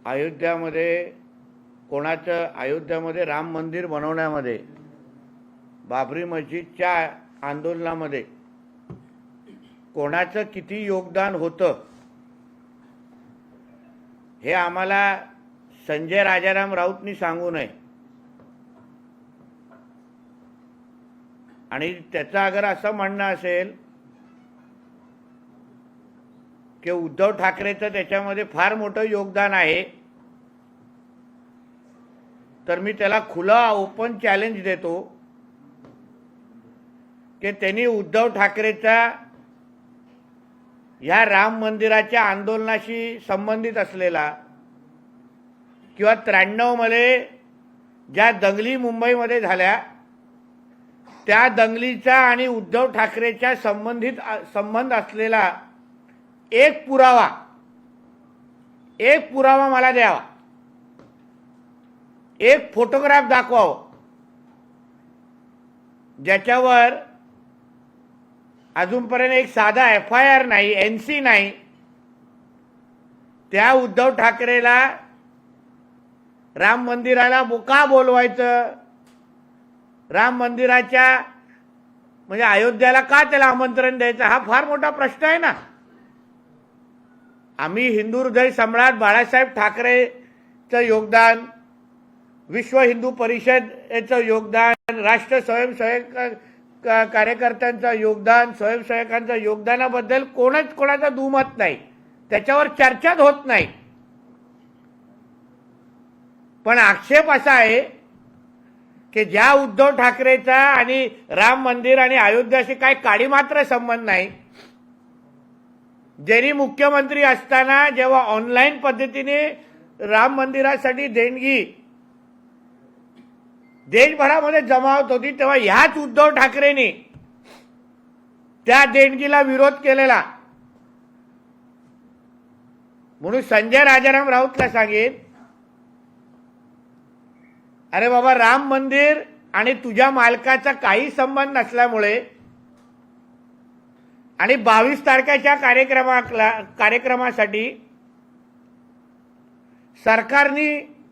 अयोध्यामध्ये कोणाचं अयोध्यामध्ये राम मंदिर बनवण्यामध्ये बाबरी मस्जिदच्या आंदोलनामध्ये कोणाचं किती योगदान होतं हे आम्हाला संजय राजाराम राऊतनी सांगू नये। आणि त्याचं अगर असं म्हणणं असेल की उद्धव ठाकरेचं त्याच्यामध्ये फार मोठं योगदान आहे, तर मी त्याला खुला ओपन चॅलेंज देतो की त्यांनी उद्धव ठाकरेचा या राम मंदिराच्या आंदोलनाशी संबंधित असलेला किंवा 93 मध्ये ज्या दंगली मुंबईमध्ये झाल्या त्या दंगलीचा आणि उद्धव ठाकरेच्या संबंध असलेला एक पुरावा मला द्यावा, एक फोटोग्राफ दाखवावं ज्याच्यावर अजूनपर्यंत एक साधा FIR नाही, NC नाही। त्या उद्धव ठाकरेला राम मंदिराला का बोलवायचं, राम मंदिराच्या म्हणजे अयोध्याला का त्याला आमंत्रण द्यायचं, हा फार मोठा प्रश्न आहे ना। आम्ही हिंदू हृदय सम्राट बाळासाहेब ठाकरेचं योगदान, विश्व हिंदू परिषदेचं योगदान, राष्ट्र स्वयंसेवक कार्यकर्त्यांचं योगदान, स्वयंसेवकांच्या योगदानाबद्दल कोणाचं दुमत नाही, त्याच्यावर चर्चाच होत नाही। पण आक्षेप असा आहे की ज्या उद्धव ठाकरेचा आणि राम मंदिर आणि अयोध्याशी काही काडी मात्र संबंध नाही, ज्यांनी मुख्यमंत्री असताना जेव्हा ऑनलाईन पद्धतीने राम मंदिरासाठी देणगी देशभरामध्ये जमा होत होती, तेव्हा ह्याच उद्धव ठाकरेंनी त्या देणगीला विरोध केलेला। म्हणून संजय राजाराम राऊतला सांगेन, अरे बाबा, राम मंदिर आणि तुझ्या मालकाचा काही संबंध नसल्यामुळे आणि 22 तारखेच्या कार्यक्रमासाठी सरकारने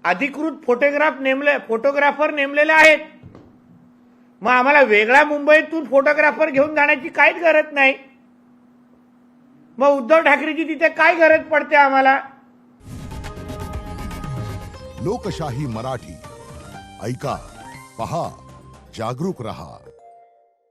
अधिकृत फोटोग्राफर नेमलेले आहेत। मग आम्हाला वेगळ्या मुंबईतून फोटोग्राफर घेऊन जाण्याची काहीच गरज नाही। मग उद्धव ठाकरेची तिथे काय गरज पडते आम्हाला? लोकशाही मराठी ऐका, पहा, जागरूक रहा।